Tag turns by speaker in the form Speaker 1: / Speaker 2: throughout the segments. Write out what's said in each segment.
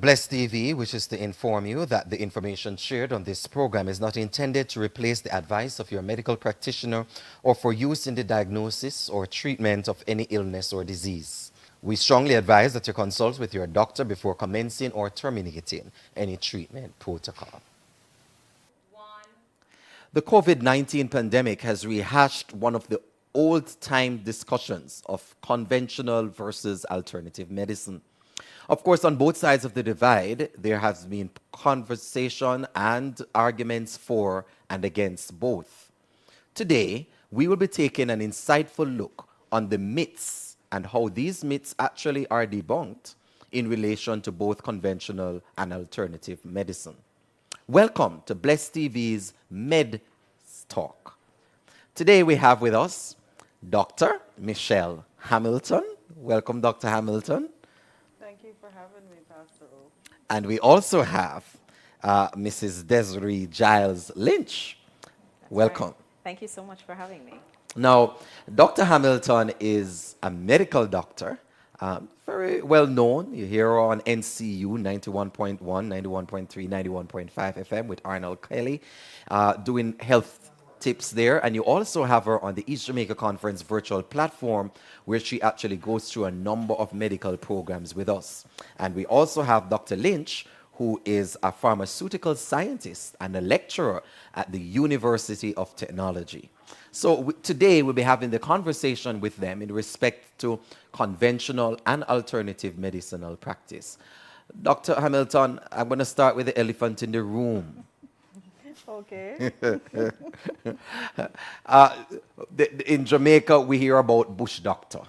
Speaker 1: Bless TV wishes to inform you that the information shared on this program is not intended to replace the advice of your medical practitioner or for use in the diagnosis or treatment of any illness or disease. We strongly advise that you consult with your doctor before commencing or terminating any treatment protocol. The COVID 19 pandemic has rehashed one of the old time discussions of conventional versus alternative medicine. Of course, on both sides of the divide, there has been conversation and arguments for and against both. Today, we will be taking an insightful look on the myths and how these myths actually are debunked in relation to both conventional and alternative medicine. Welcome to Bless TV's Med Talk. Today we have with us Dr. Michelle Hamilton. Welcome, Dr. Hamilton.
Speaker 2: Thank you for having me, Pastor O.
Speaker 1: And we also have Mrs. Desiree Giles Lynch. Welcome.
Speaker 3: Right. Thank you so much for having me.
Speaker 1: Now, Dr. Hamilton is a medical doctor, very well known. You hear her on NCU 91.1, 91.3, 91.5 FM with Arnold Kelly, doing health tips there. And you also have her on the East Jamaica Conference virtual platform, where she actually goes through a number of medical programs with us. And we also have Dr. Lynch, who is a pharmaceutical scientist and a lecturer at the University of Technology. So today we'll be having the conversation with them in respect to conventional and alternative medicinal practice. Dr. Hamilton, I'm going to start with the elephant in the room.
Speaker 2: Okay.
Speaker 1: In Jamaica, we hear about bush doctor,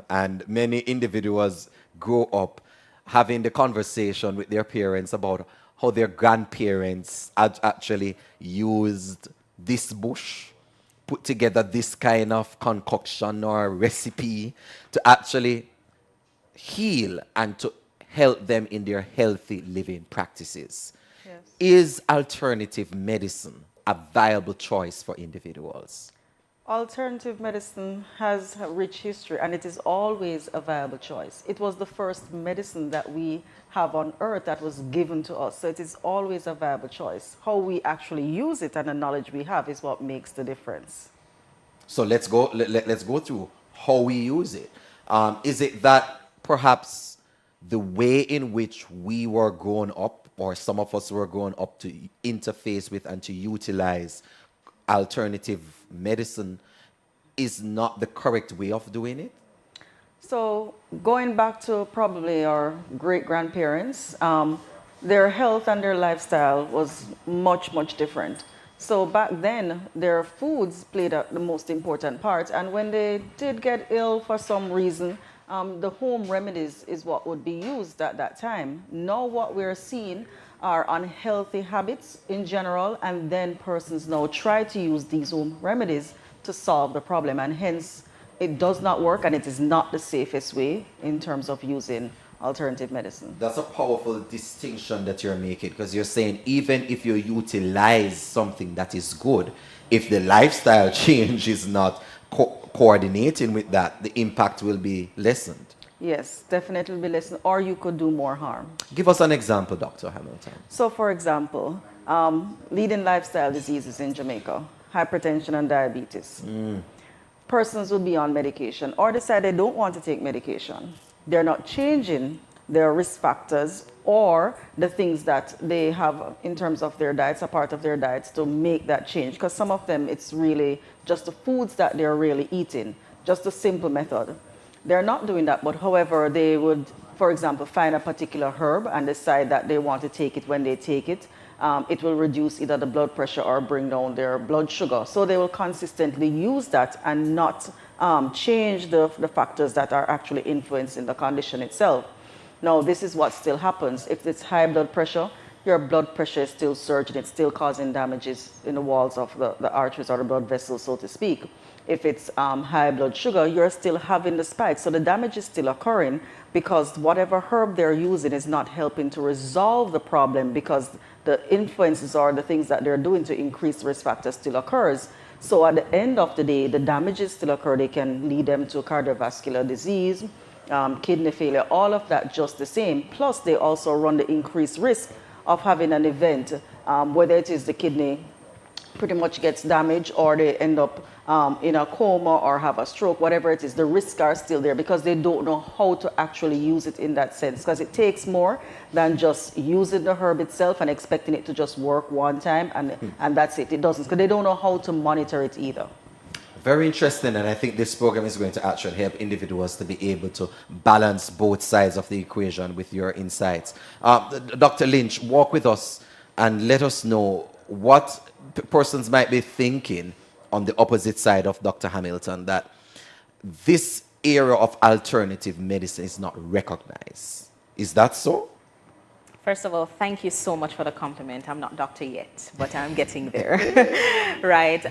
Speaker 1: and many individuals grow up having the conversation with their parents about how their grandparents had actually used this bush, put together this kind of concoction or recipe to actually heal and to help them in their healthy living practices.
Speaker 2: Yes.
Speaker 1: Is alternative medicine a viable choice for individuals?
Speaker 2: Alternative medicine has a rich history and it is always a viable choice. It was the first medicine that we have on earth that was given to us. So it is always a viable choice. How we actually use it and the knowledge we have is what makes the difference.
Speaker 1: So let's go through how we use it. Is it that perhaps the way in which we were grown up, or some of us were grown up to interface with and to utilize alternative medicine, is not the correct way of doing it?
Speaker 2: So going back to probably our great-grandparents, their health and their lifestyle was much, much different. So back then, their foods played the most important part. And when they did get ill for some reason, the home remedies is what would be used at that time. Now what we're seeing are unhealthy habits in general, and then persons now try to use these home remedies to solve the problem, and hence it does not work and it is not the safest way in terms of using alternative medicine.
Speaker 1: That's a powerful distinction that you're making, because you're saying even if you utilize something that is good, if the lifestyle change is not coordinating with that, the impact will be lessened.
Speaker 2: Yes, definitely be lessened, or you could do more harm.
Speaker 1: Give us an example, Dr. Hamilton.
Speaker 2: So for example, leading lifestyle diseases in Jamaica, hypertension and diabetes. Persons will be on medication or decide they don't want to take medication. They're not changing their risk factors or the things that they have in terms of their diets, a part of their diets, to make that change. Because some of them, it's really just the foods that they're really eating, just a simple method. They're not doing that, but however, they would, for example, find a particular herb and decide that they want to take it when they take it. It will reduce either the blood pressure or bring down their blood sugar. So they will consistently use that and not change the factors that are actually influencing the condition itself. Now, this is what still happens. If it's high blood pressure, your blood pressure is still surging. It's still causing damages in the walls of the arteries or the blood vessels, so to speak. If it's high blood sugar, you're still having the spike. So the damage is still occurring because whatever herb they're using is not helping to resolve the problem, because the influences or the things that they're doing to increase risk factors still occurs. So at the end of the day, the damages still occur. They can lead them to cardiovascular disease. kidney failure, all of that just the same. Plus, they also run the increased risk of having an event, whether it is the kidney pretty much gets damaged or they end up in a coma or have a stroke, whatever it is, the risks are still there because they don't know how to actually use it in that sense, because it takes more than just using the herb itself and expecting it to just work one time and that's it. It doesn't, because they don't know how to monitor it either.
Speaker 1: Very interesting, and I think this program is going to actually help individuals to be able to balance both sides of the equation with your insights. Dr. Lynch, walk with us and let us know what persons might be thinking on the opposite side of Dr. Hamilton, that this area of alternative medicine is not recognized. Is that so?
Speaker 3: First of all, thank you so much for the compliment. I'm not doctor yet, but I'm getting there, right?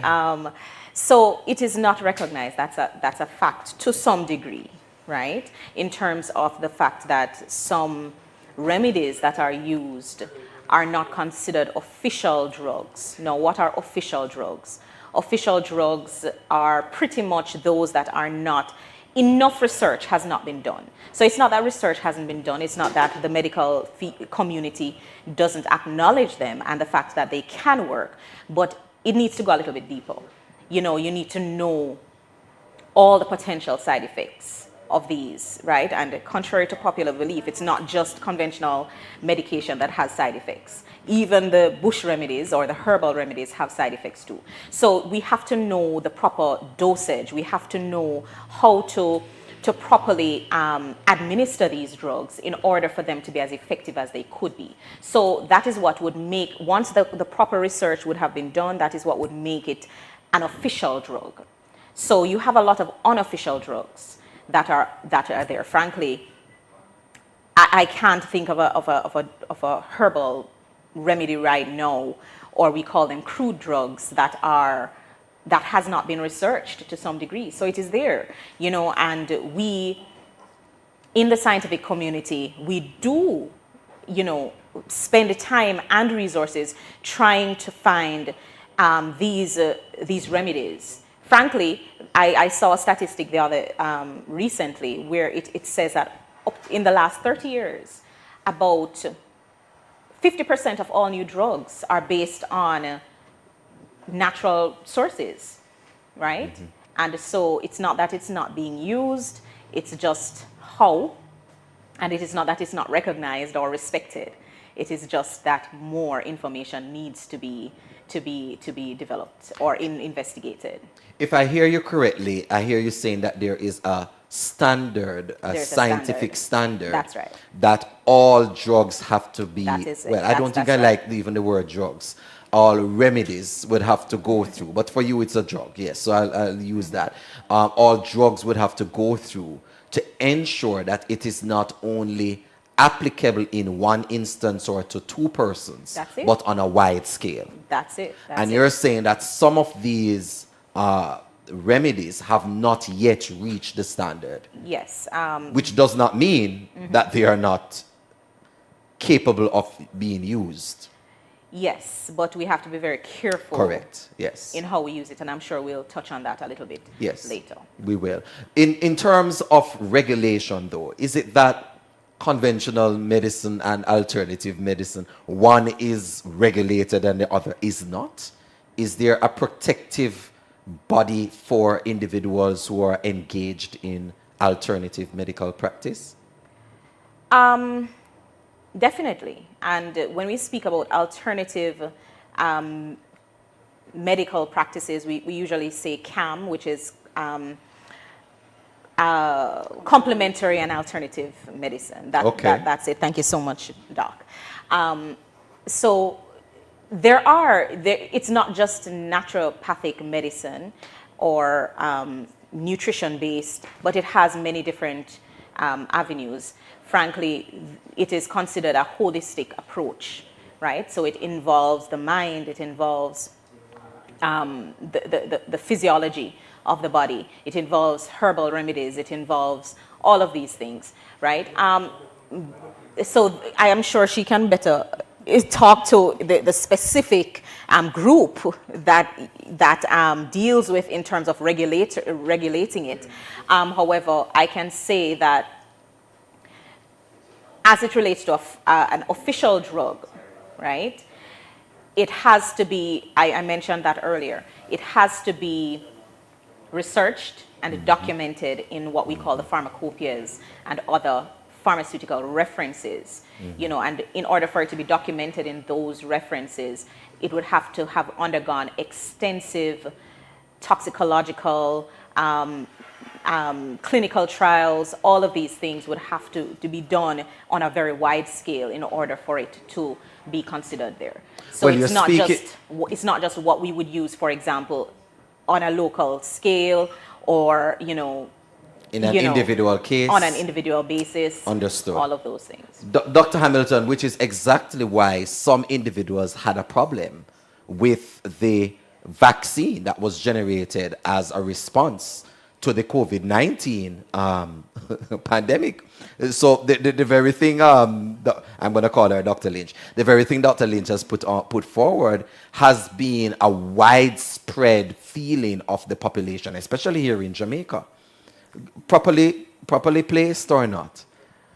Speaker 3: So it is not recognized. That's a fact to some degree, right? In terms of the fact that some remedies that are used are not considered official drugs. Now, what are official drugs? Official drugs are pretty much those that are not, enough research has not been done. So it's not that research hasn't been done, it's not that the medical community doesn't acknowledge them and the fact that they can work, but it needs to go a little bit deeper. You know, you need to know all the potential side effects of these, right? And contrary to popular belief, it's not just conventional medication that has side effects. Even the bush remedies or the herbal remedies have side effects too. So we have to know the proper dosage. We have to know how to properly administer these drugs in order for them to be as effective as they could be. So that is what would make, once the proper research would have been done, that is what would make it an official drug. So you have a lot of unofficial drugs that are there. Frankly, I can't think of a herbal remedy right now, or we call them crude drugs that has not been researched to some degree. So it is there, you know, and we in the scientific community, we do, you know, spend time and resources trying to find these remedies. Frankly, I saw a statistic the other recently where it says that in the last 30 years, about 50% of all new drugs are based on natural sources, right? Mm-hmm. And so it's not that it's not being used, it's just how, and it is not that it's not recognized or respected. It is just that more information needs to be developed or investigated.
Speaker 1: If I hear you correctly, I hear you saying that there is a standard, a scientific standard.
Speaker 3: That's right.
Speaker 1: That all drugs have to be,
Speaker 3: that is it.
Speaker 1: Well, I don't think I like even the word drugs. All remedies would have to go through, but for you it's a drug, yes, so I'll use that. All drugs would have to go through to ensure that it is not only applicable in one instance or to two persons, but on a wide scale.
Speaker 3: That's it.
Speaker 1: And you're saying that some of these remedies have not yet reached the standard.
Speaker 3: Yes.
Speaker 1: Which does not mean that they are not capable of being used.
Speaker 3: Yes, but we have to be very careful.
Speaker 1: Correct, yes.
Speaker 3: In how we use it, and I'm sure we'll touch on that a little bit later.
Speaker 1: We will. In terms of regulation, though, is it that conventional medicine and alternative medicine, one is regulated and the other is not? Is there a protective body for individuals who are engaged in alternative medical practice?
Speaker 3: Definitely. And when we speak about alternative medical practices, we usually say CAM, which is complementary and alternative medicine. That's it. Thank you so much, Doc. So it's not just naturopathic medicine or nutrition-based, but it has many different avenues. Frankly, it is considered a holistic approach, right? So it involves the mind, it involves the physiology of the body, it involves herbal remedies, it involves all of these things, right? So I am sure she can better talk to the specific group that deals with in terms of regulating it. However, I can say that as it relates to an official drug, right? It has to be, I mentioned that earlier, it has to be researched and documented in what we call the pharmacopoeias and other pharmaceutical references, and in order for it to be documented in those references, it would have to have undergone extensive toxicological, clinical trials. All of these things would have to be done on a very wide scale in order for it to be considered there. So
Speaker 1: Well,
Speaker 3: it's not just what we would use, for example, on a local scale or,
Speaker 1: in an individual case.
Speaker 3: on an individual basis.
Speaker 1: Understood.
Speaker 3: All of those things.
Speaker 1: Dr. Hamilton, which is exactly why some individuals had a problem with the vaccine that was generated as a response to the COVID-19 pandemic. So the very thing, I'm going to call her Dr. Lynch, the very thing Dr. Lynch has put forward has been a widespread feeling of the population, especially here in Jamaica. Properly placed or not?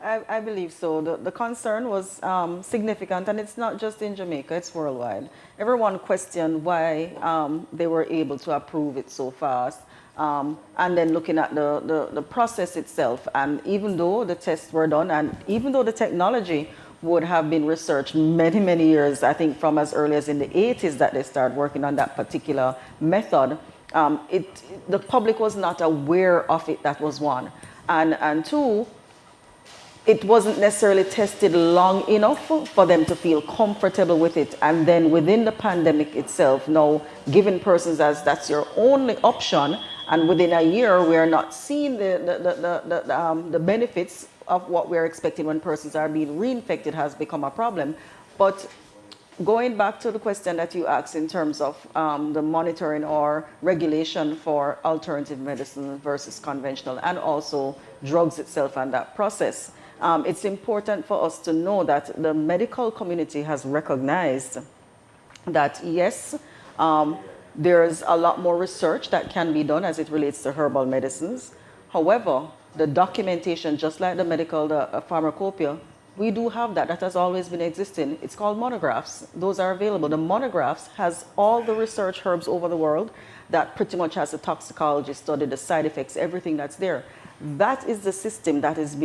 Speaker 2: I believe so. The concern was significant, and it's not just in Jamaica, it's worldwide. Everyone questioned why they were able to approve it so fast. And then looking at the process itself, and even though the tests were done, and even though the technology would have been researched many, many years, I think from as early as in the 80s that they started working on that particular method, the public was not aware of it, that was one. And two, it wasn't necessarily tested long enough for them to feel comfortable with it. And then within the pandemic itself, now giving persons as that's your only option, and within a year we are not seeing the benefits of what we're expecting when persons are being reinfected has become a problem. But going back to the question that you asked in terms of the monitoring or regulation for alternative medicine versus conventional, and also drugs itself and that process, it's important for us to know that the medical community has recognized that yes, there's a lot more research that can be done as it relates to herbal medicines. However, the documentation, just like the pharmacopoeia, we do have that. That has always been existing. It's called monographs. Those are available. The monographs has all the research herbs over the world that pretty much has the toxicology study, the side effects, everything that's there. That is the system that is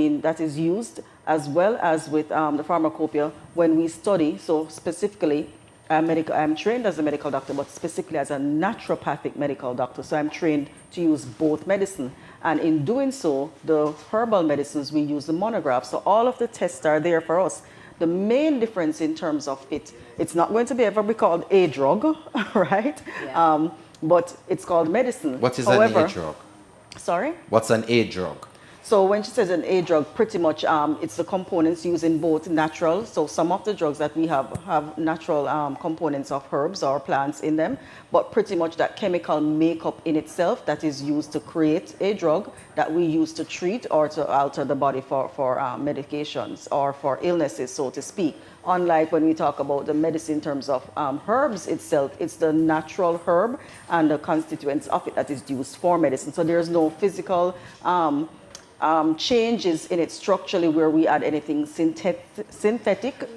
Speaker 2: used, as well as with the pharmacopoeia when we study. So specifically, I'm trained as a medical doctor, but specifically as a naturopathic medical doctor. So I'm trained to use both medicine. And in doing so, the herbal medicines, we use the monograph. So all of the tests are there for us. The main difference in terms of it's not going to be ever be called a drug, right? Yeah. But it's called medicine.
Speaker 1: What is an A drug?
Speaker 2: Sorry?
Speaker 1: What's an A drug?
Speaker 2: So when she says an A drug, pretty much it's the components used in both natural. So some of the drugs that we have natural components of herbs or plants in them, but pretty much that chemical makeup in itself that is used to create a drug that we use to treat or to alter the body for medications or for illnesses, so to speak. Unlike when we talk about the medicine in terms of herbs itself, it's the natural herb and the constituents of it that is used for medicine. So there's no physical changes in it structurally where we add anything synthetic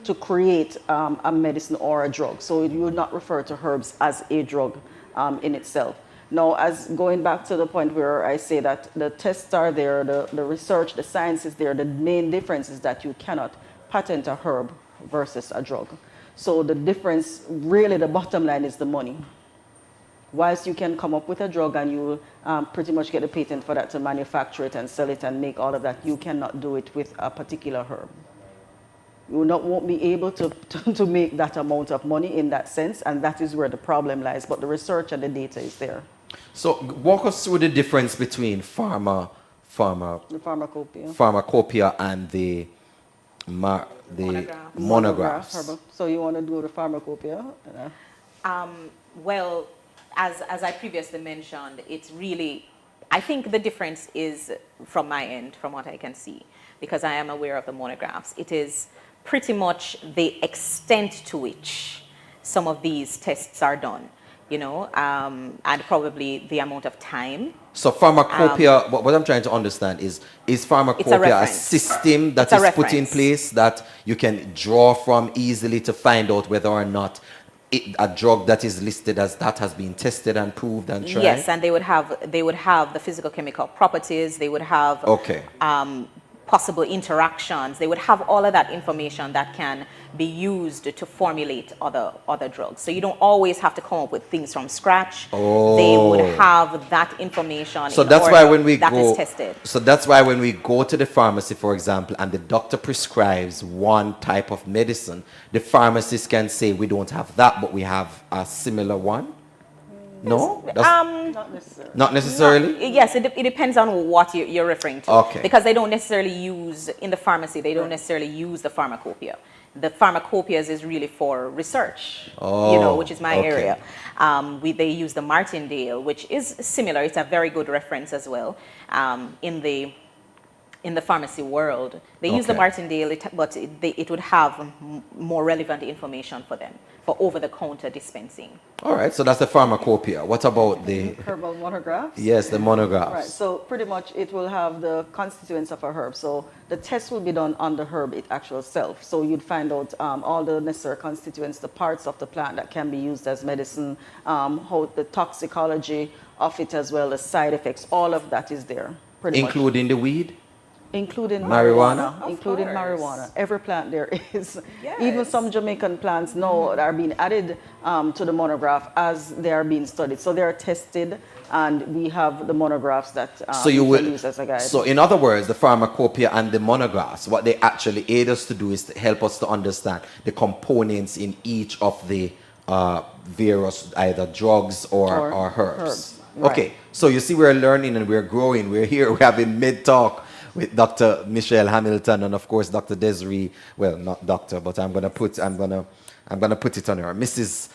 Speaker 2: to create a medicine or a drug. So you would not refer to herbs as a drug in itself. Now, as going back to the point where I say that the tests are there, the research, the science is there, the main difference is that you cannot patent a herb versus a drug. So the difference, really the bottom line is the money. Whilst you can come up with a drug and you pretty much get a patent for that to manufacture it and sell it and make all of that, you cannot do it with a particular herb. You won't be able to make that amount of money in that sense, and that is where the problem lies. But the research and the data is there. So
Speaker 1: walk us through the difference between the pharmacopoeia and the monographs.
Speaker 2: So you want to do the pharmacopoeia?
Speaker 3: Well, as I previously mentioned, it's really, I think the difference is from my end, from what I can see, because I am aware of the monographs. It is pretty much the extent to which some of these tests are done. and probably the amount of time.
Speaker 1: So pharmacopoeia, what I'm trying to understand is pharmacopoeia a
Speaker 3: reference.
Speaker 1: system that
Speaker 3: It's a
Speaker 1: is put in
Speaker 3: reference.
Speaker 1: place that you can draw from easily to find out whether or not a drug that is listed as that has been tested and proved and tried?
Speaker 3: Yes, and they would have the physical chemical properties. They would have
Speaker 1: Okay.
Speaker 3: possible interactions. They would have all of that information that can be used to formulate other drugs. So you don't always have to come up with things from scratch. They would have that information.
Speaker 1: So
Speaker 3: in
Speaker 1: that's
Speaker 3: order
Speaker 1: why when we
Speaker 3: that
Speaker 1: go,
Speaker 3: is tested.
Speaker 1: so that's why when we go to the pharmacy, for example, and the doctor prescribes one type of medicine, the pharmacist can say we don't have that, but we have a similar one. No, that's
Speaker 2: Not necessarily.
Speaker 1: not necessarily.
Speaker 3: Yes, it depends on what you're referring to.
Speaker 1: Okay.
Speaker 3: Because they don't necessarily use, in the pharmacy, they don't necessarily use the pharmacopoeia. The pharmacopoeias is really for research, which is my
Speaker 1: okay.
Speaker 3: area. They use the Martindale, which is similar. It's a very good reference as well in the pharmacy world. They use the
Speaker 1: Okay.
Speaker 3: Martindale, but it would have more relevant information for them for over-the-counter dispensing.
Speaker 1: All right, so that's the pharmacopoeia. What about the
Speaker 2: Herbal monographs.
Speaker 1: yes, the monographs?
Speaker 2: Right, so pretty much it will have the constituents of a herb. So the test will be done on the herb it actual self. So you'd find out all the necessary constituents, the parts of the plant that can be used as medicine, how the toxicology of it as well as side effects. All of that is there, pretty much.
Speaker 1: Including the weed?
Speaker 2: Including
Speaker 1: Marijuana?
Speaker 2: marijuana. Including
Speaker 3: course.
Speaker 2: marijuana. Every plant there is.
Speaker 3: Yes.
Speaker 2: Even some Jamaican plants now are being added to the monograph as they are being studied. So they are tested, and we have the monographs that
Speaker 1: So you
Speaker 2: we
Speaker 1: would
Speaker 2: can use as a guide.
Speaker 1: So in other words, the pharmacopoeia and the monographs, what they actually aid us to do is to help us to understand the components in each of the various either drugs or herbs.
Speaker 2: herbs, right.
Speaker 1: Okay, so you see we're learning and we're growing. We're here, we're having mid-talk with Dr. Michelle Hamilton and of course Dr. Desiree, well not doctor, but I'm gonna put it on her, Mrs.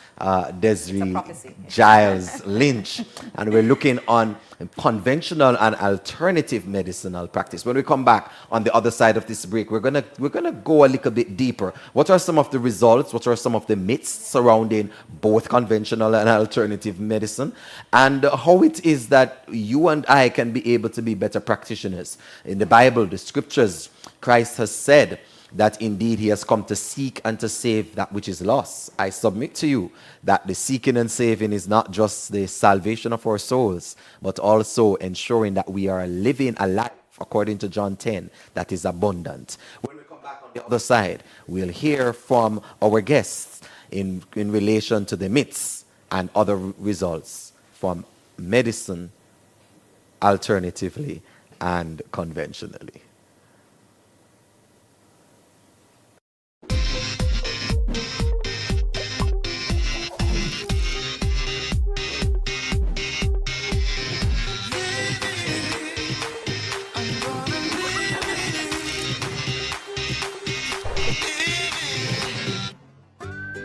Speaker 1: Desiree
Speaker 3: prophecy.
Speaker 1: Giles Lynch, and we're looking on conventional and alternative medicinal practice. When we come back on the other side of this break, we're gonna go a little bit deeper. What are some of the results? What are some of the myths surrounding both conventional and alternative medicine, and how it is that you and I can be able to be better practitioners? In the Bible, the scriptures, Christ has said that indeed he has come to seek and to save that which is lost. I submit to you that the seeking and saving is not just the salvation of our souls, but also ensuring that we are living a life, according to John 10, that is abundant. When we come back on the other side, we'll hear from our guests in relation to the myths and other results from medicine, alternatively and conventionally.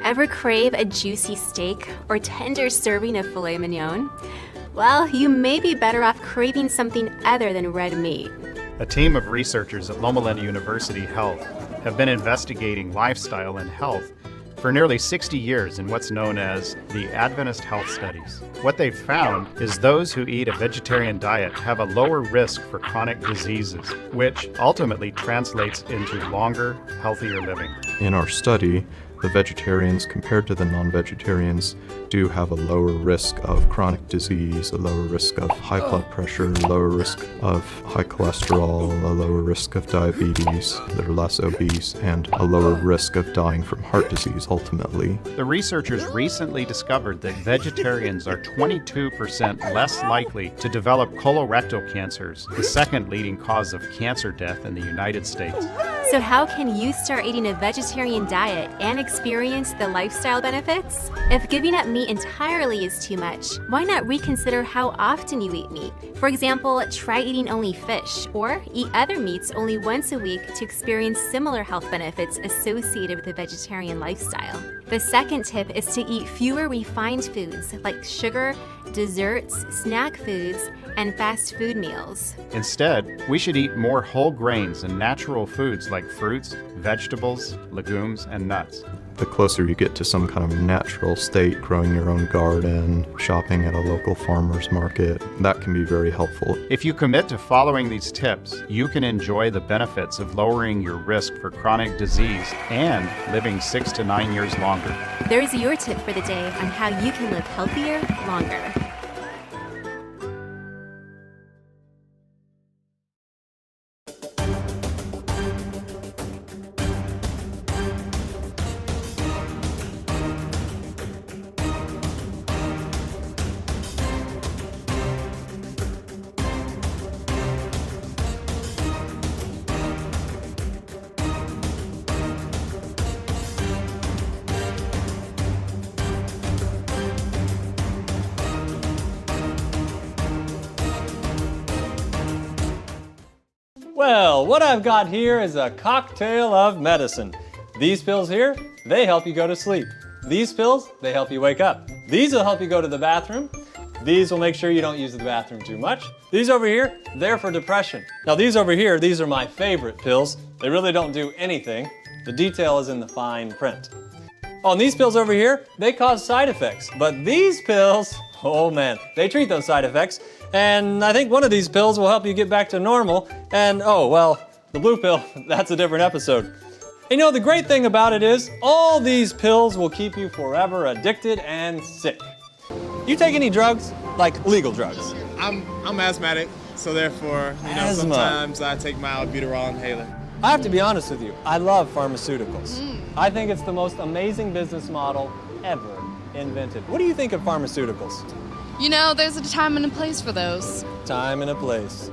Speaker 4: Ever crave a juicy steak or tender serving of filet mignon? Well, you may be better off craving something other than red meat.
Speaker 5: A team of researchers at Loma Linda University Health have been investigating lifestyle and health for nearly 60 years in what's known as the Adventist Health Studies. What they've found is those who eat a vegetarian diet have a lower risk for chronic diseases, which ultimately translates into longer, healthier living.
Speaker 6: In our study, the vegetarians compared to the non-vegetarians do have a lower risk of chronic disease, a lower risk of high blood pressure, a lower risk of high cholesterol, a lower risk of diabetes, they're less obese, and a lower risk of dying from heart disease ultimately.
Speaker 5: The researchers recently discovered that vegetarians are 22% less likely to develop colorectal cancers, the second leading cause of cancer death in the United States.
Speaker 4: So how can you start eating a vegetarian diet and experience the lifestyle benefits? If giving up meat entirely is too much, why not reconsider how often you eat meat? For example, try eating only fish, or eat other meats only once a week to experience similar health benefits associated with the vegetarian lifestyle. The second tip is to eat fewer refined foods like sugar, desserts, snack foods, and fast food meals.
Speaker 5: Instead, we should eat more whole grains and natural foods like fruits, vegetables, legumes, and nuts.
Speaker 6: The closer you get to some kind of natural state, growing your own garden, shopping at a local farmer's market, that can be very helpful.
Speaker 5: If you commit to following these tips, you can enjoy the benefits of lowering your risk for chronic disease and living 6 to 9 years longer.
Speaker 4: There's your tip for the day on how you can live healthier, longer.
Speaker 7: Well, what I've got here is a cocktail of medicine. These pills here, they help you go to sleep. These pills, they help you wake up. These will help you go to the bathroom. These will make sure you don't use the bathroom too much. These over here, they're for depression. Now these over here, these are my favorite pills. They really don't do anything. The detail is in the fine print. Oh, and these pills over here, they cause side effects. But these pills, oh man, they treat those side effects. And I think one of these pills will help you get back to normal. And oh, well, the blue pill, that's a different episode. You know, the great thing about it is all these pills will keep you forever addicted and sick. You take any drugs? Like legal drugs?
Speaker 8: I'm asthmatic, so therefore,
Speaker 7: Asthma.
Speaker 8: sometimes I take my albuterol inhaler.
Speaker 7: I have to be honest with you, I love pharmaceuticals. I think it's the most amazing business model ever invented. What do you think of pharmaceuticals?
Speaker 9: You know, there's a time and a place for those.
Speaker 7: Time and a place.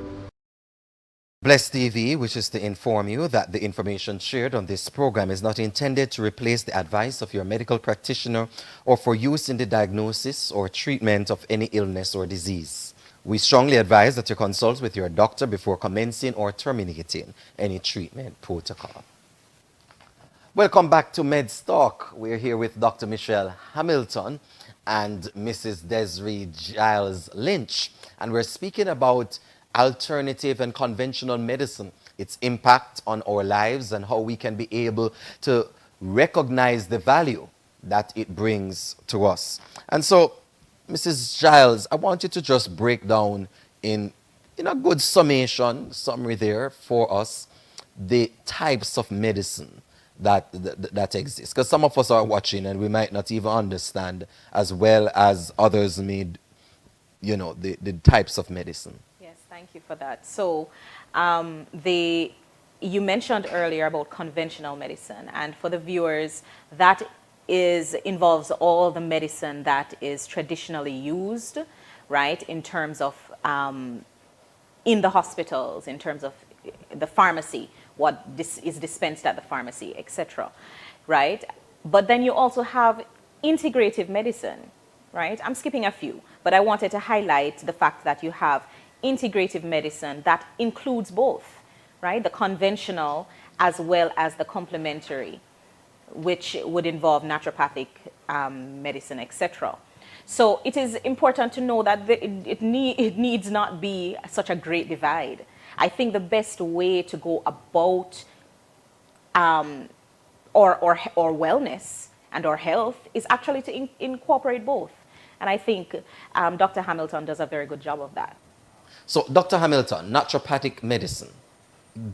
Speaker 1: Bless TV wishes to inform you that the information shared on this program is not intended to replace the advice of your medical practitioner or for use in the diagnosis or treatment of any illness or disease. We strongly advise that you consult with your doctor before commencing or terminating any treatment protocol. Welcome back to MedStalk. We're here with Dr. Michelle Hamilton and Mrs. Desiree Giles Lynch, and we're speaking about alternative and conventional medicine, its impact on our lives and how we can be able to recognize the value that it brings to us. And so, Mrs. Giles, I want you to just break down in a good summary there for us, the types of medicine that exist, because some of us are watching and we might not even understand as well as others need, the types of medicine.
Speaker 3: Yes, thank you for that. So you mentioned earlier about conventional medicine, and for the viewers, that involves all the medicine that is traditionally used, right, in terms of in the hospitals, in terms of the pharmacy, what is dispensed at the pharmacy, etc., right? But then you also have integrative medicine, right? I'm skipping a few, but I wanted to highlight the fact that you have integrative medicine that includes both, right? The conventional as well as the complementary, which would involve naturopathic medicine, etc. So it is important to know that it needs not be such a great divide. I think the best way to go about or wellness and or health is actually to incorporate both. And I think Dr. Hamilton does a very good job of that.
Speaker 1: So, Dr. Hamilton, naturopathic medicine,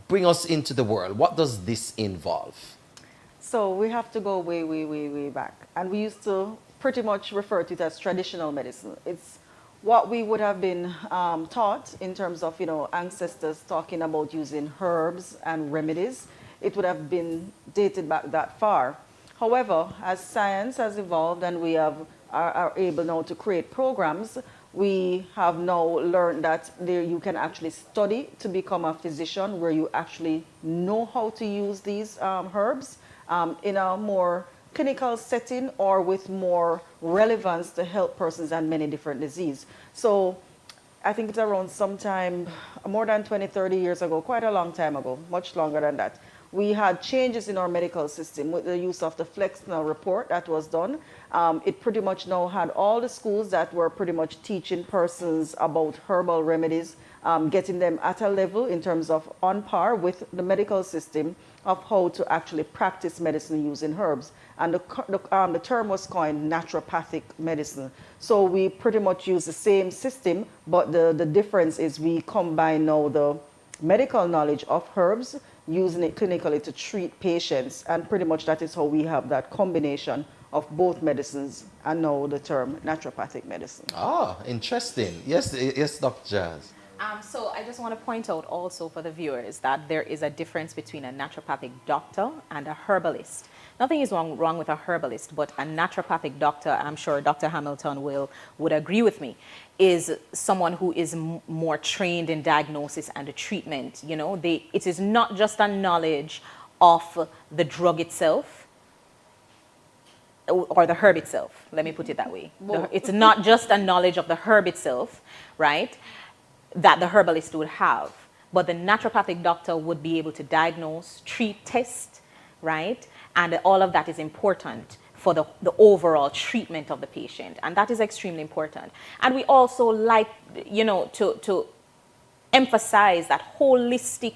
Speaker 1: bring us into the world. What does this involve?
Speaker 2: So we have to go way, way, way, way back. And we used to pretty much refer to it as traditional medicine. It's what we would have been taught in terms of, ancestors talking about using herbs and remedies. It would have been dated back that far. However, as science has evolved and we are able now to create programs, we have now learned that you can actually study to become a physician where you actually know how to use these herbs in a more clinical setting or with more relevance to help persons and many different diseases. So I think it's around sometime more than 20, 30 years ago, quite a long time ago, much longer than that. we had changes in our medical system with the use of the Flexner report that was done. It pretty much now had all the schools that were pretty much teaching persons about herbal remedies, getting them at a level in terms of on par with the medical system of how to actually practice medicine using herbs. And the term was coined naturopathic medicine. So we pretty much use the same system, but the difference is we combine now the medical knowledge of herbs, using it clinically to treat patients, and pretty much that is how we have that combination of both medicines and now the term naturopathic medicine.
Speaker 1: Ah, interesting. Yes, yes, Dr. Jazz.
Speaker 3: So I just want to point out also for the viewers that there is a difference between a naturopathic doctor and a herbalist. Nothing is wrong with a herbalist, but a naturopathic doctor, I'm sure Dr. Hamilton would agree with me, is someone who is more trained in diagnosis and treatment. You know, it is not just a knowledge of the drug itself or the herb itself. Let me put it that way. It's not just a knowledge of the herb itself, right, that the herbalist would have, but the naturopathic doctor would be able to diagnose, treat, test, right? And all of that is important for the overall treatment of the patient. And that is extremely important. And we also like, you know, to emphasize that holistic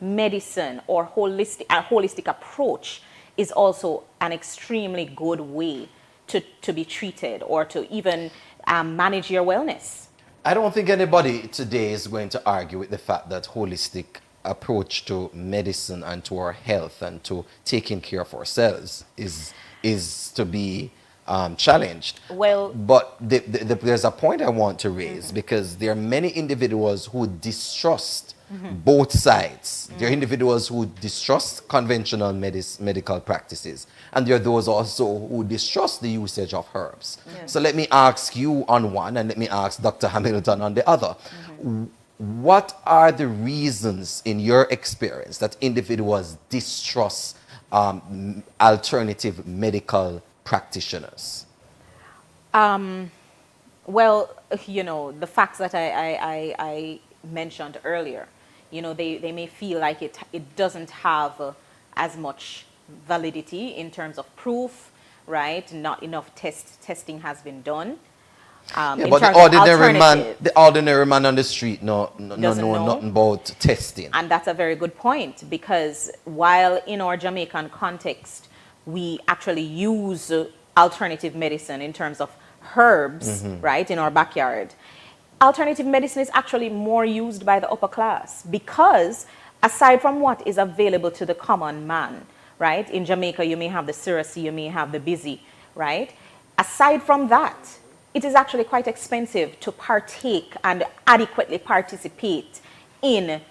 Speaker 3: medicine or a holistic approach is also an extremely good way to be treated or to even manage your wellness.
Speaker 1: I don't think anybody today is going to argue with the fact that holistic approach to medicine and to our health and to taking care of ourselves is to be challenged.
Speaker 3: Well,
Speaker 1: but there's a point I want to raise because there are many individuals who distrust both sides. There are individuals who distrust conventional medical practices, and there are those also who distrust the usage of herbs.
Speaker 2: Yes.
Speaker 1: So let me ask you on one, and let me ask Dr. Hamilton on the other. What are the reasons, in your experience, that individuals distrust alternative medical practitioners?
Speaker 3: Well, you know, the facts that I mentioned earlier, you know, they may feel like it doesn't have as much validity in terms of proof, right? Not enough testing has been done.
Speaker 1: Yeah, but the ordinary man on the street no know nothing about testing.
Speaker 3: And that's a very good point, because while in our Jamaican context, we actually use alternative medicine in terms of herbs, right, in our backyard, alternative medicine is actually more used by the upper class because aside from what is available to the common man, right, in Jamaica you may have the Sirasi, you may have the Busy, right, aside from that, it is actually quite expensive to partake and adequately participate in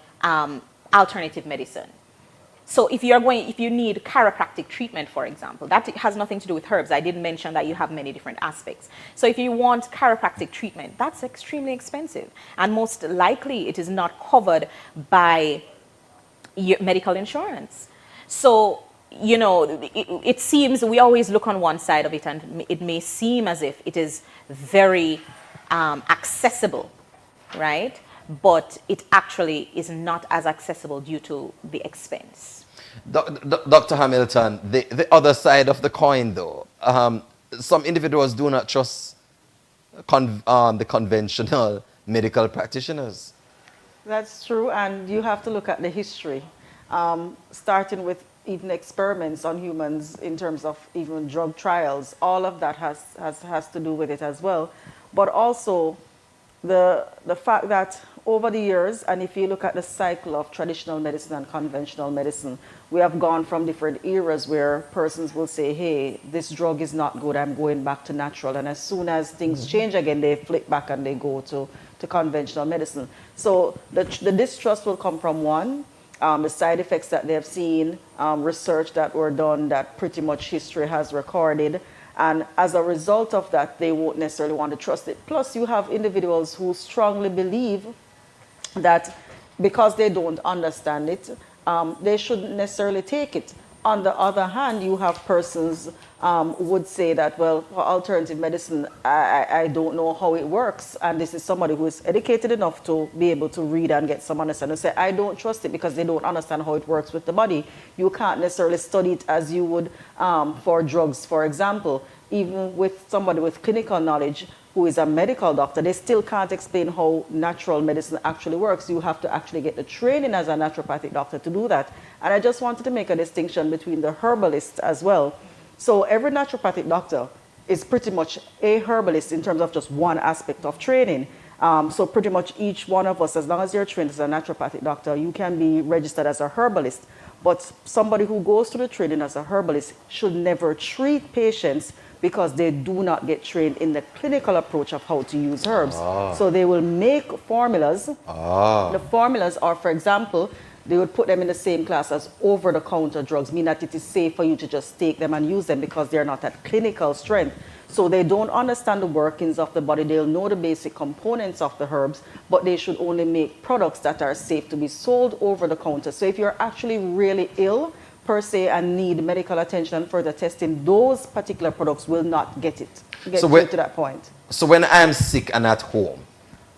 Speaker 3: alternative medicine. So if you need chiropractic treatment, for example, that has nothing to do with herbs. I did mention that you have many different aspects. So if you want chiropractic treatment, that's extremely expensive. And most likely it is not covered by your medical insurance. So, you know, it seems we always look on one side of it, and it may seem as if it is very accessible, right? But it actually is not as accessible due to the expense.
Speaker 1: Dr. Hamilton, the other side of the coin though, some individuals do not trust the conventional medical practitioners.
Speaker 2: That's true, and you have to look at the history, starting with even experiments on humans in terms of even drug trials. All of that has to do with it as well. But also the fact that over the years, and if you look at the cycle of traditional medicine and conventional medicine, we have gone from different eras where persons will say, hey, this drug is not good, I'm going back to natural. And as soon as things change again, they flip back and they go to conventional medicine. So the distrust will come from one, the side effects that they have seen, research that were done that pretty much history has recorded. And as a result of that, they won't necessarily want to trust it. Plus, you have individuals who strongly believe that because they don't understand it, they shouldn't necessarily take it on the other hand, you have persons would say that, well, for alternative medicine, I don't know how it works. And this is somebody who is educated enough to be able to read and get some understanding. Say, I don't trust it because they don't understand how it works with the body. You can't necessarily study it as you would for drugs, for example. Even with somebody with clinical knowledge who is a medical doctor, they still can't explain how natural medicine actually works. You have to actually get the training as a naturopathic doctor to do that. And I just wanted to make a distinction between the herbalists as well. So every naturopathic doctor is pretty much a herbalist in terms of just one aspect of training. So pretty much each one of us, as long as you're trained as a naturopathic doctor, you can be registered as a herbalist. But somebody who goes through the training as a herbalist should never treat patients because they do not get trained in the clinical approach of how to use herbs. So they will make formulas. The formulas are, for example, they would put them in the same class as over-the-counter drugs, meaning that it is safe for you to just take them and use them because they're not at clinical strength. So they don't understand the workings of the body. They'll know the basic components of the herbs, but they should only make products that are safe to be sold over the counter. So if you're actually really ill, per se, and need medical attention and further testing, those particular products will not get to that point.
Speaker 1: So when I'm sick and at home,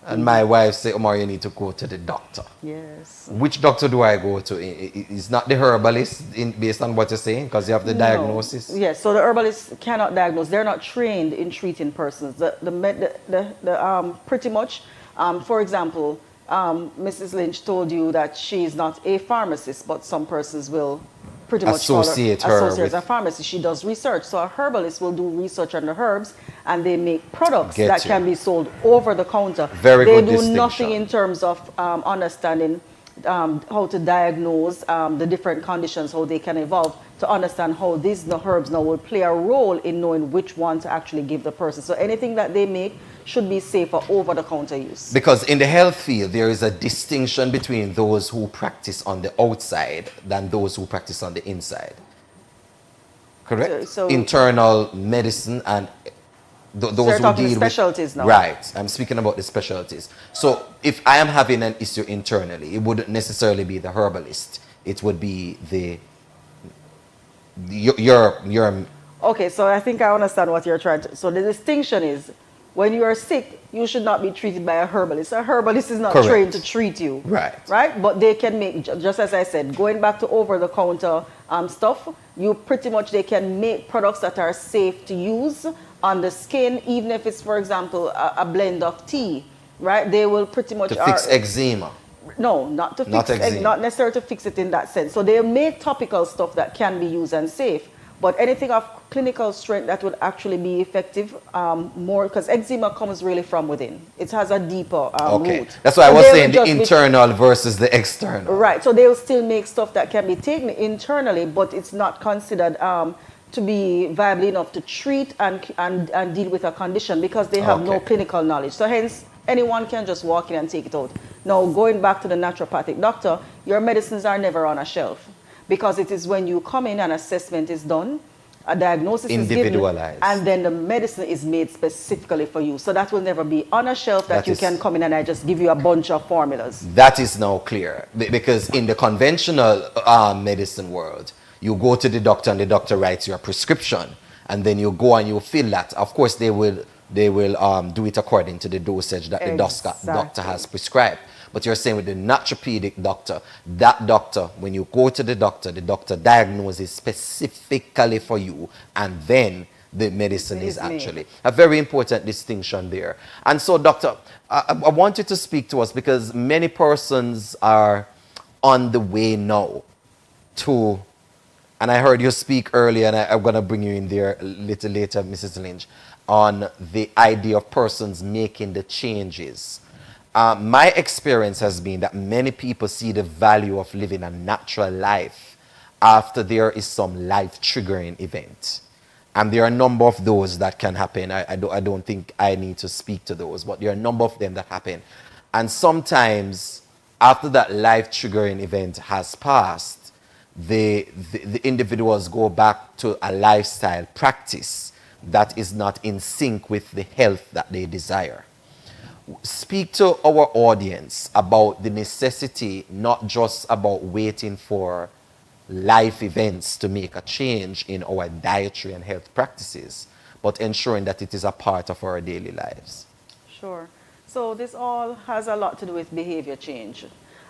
Speaker 1: and my wife say, Omar, you need to go to the doctor.
Speaker 2: Yes.
Speaker 1: Which doctor do I go to? It's not the herbalist, based on what you're saying, because you have the diagnosis?
Speaker 2: Yes, so the herbalists cannot diagnose. They're not trained in treating persons. Pretty much, for example, Mrs. Lynch told you that she's not a pharmacist, but some persons will pretty much
Speaker 1: associate her
Speaker 2: as a pharmacist. She does research. So a herbalist will do research on the herbs and they make products that can be sold over the counter.
Speaker 1: Very good
Speaker 2: distinction. They do nothing in terms of understanding how to diagnose the different conditions, how they can evolve, to understand how these herbs now will play a role in knowing which one to actually give the person. So anything that they make should be safe for over-the-counter use.
Speaker 1: Because in the health field, there is a distinction between those who practice on the outside than those who practice on the inside. Correct?
Speaker 2: So
Speaker 1: internal medicine and those who
Speaker 2: talking
Speaker 1: deal
Speaker 2: specialties
Speaker 1: with,
Speaker 2: now.
Speaker 1: Right. I'm speaking about the specialties. So if I am having an issue internally, it wouldn't necessarily be the herbalist. It would be your
Speaker 2: Okay, so I think I understand what you're trying to. So the distinction is, when you are sick, you should not be treated by a herbalist. A herbalist is not trained to treat you.
Speaker 1: Right.
Speaker 2: Right? But they can make, just as I said, going back to over-the-counter stuff, they can make products that are safe to use on the skin, even if it's, for example, a blend of tea. Right? They will pretty much...
Speaker 1: To fix eczema.
Speaker 2: No, not necessarily to fix it in that sense. So they make topical stuff that can be used and safe. But anything of clinical strength that would actually be effective more, because eczema comes really from within. It has a deeper root.
Speaker 1: That's why I was saying the internal versus the external.
Speaker 2: Right. So they will still make stuff that can be taken internally, but it's not considered to be viable enough to treat and deal with a condition because they have no clinical knowledge. So hence, anyone can just walk in and take it out. Now, going back to the naturopathic doctor, your medicines are never on a shelf. Because it is when you come in, an assessment is done, a diagnosis is given, and then the medicine is made specifically for you. So that will never be on a shelf that you can come in and I just give you a bunch of formulas.
Speaker 1: That is now clear. Because in the conventional medicine world, you go to the doctor and the doctor writes you a prescription. And then you go and you fill that. Of course, they will do it according to the dosage that the doctor has prescribed. But you're saying with the naturopathic doctor, that doctor, when you go to the doctor diagnoses specifically for you, and then the medicine is actually a very important distinction there. And so, doctor, I want you to speak to us because many persons are on the way now to, and I heard you speak earlier, and I'm going to bring you in there a little later, Mrs. Lynch, on the idea of persons making the changes. My experience has been that many people see the value of living a natural life after there is some life-triggering event. And there are a number of those that can happen. I don't think I need to speak to those, but there are a number of them that happen. And sometimes, after that life-triggering event has passed, the individuals go back to a lifestyle practice that is not in sync with the health that they desire. Speak to our audience about the necessity, not just about waiting for life events to make a change in our dietary and health practices, but ensuring that it is a part of our daily lives.
Speaker 2: Sure. So this all has a lot to do with behavior change.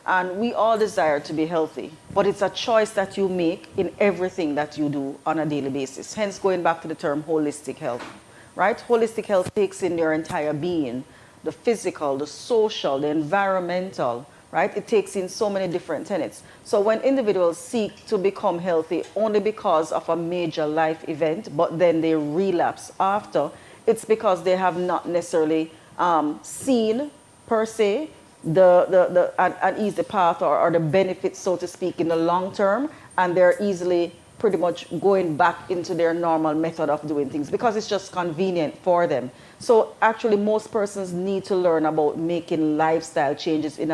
Speaker 2: And we all desire to be healthy, but it's a choice that you make in everything that you do on a daily basis. Hence, going back to the term holistic health, right? Holistic health takes in your entire being, the physical, the social, the environmental, right? It takes in so many different tenets. So when individuals seek to become healthy only because of a major life event, but then they relapse after, it's because they have not necessarily seen per se an easy path or the benefits, so to speak, in the long term, and they're easily pretty much going back into their normal method of doing things because it's just convenient for them. So actually most persons need to learn about making lifestyle changes in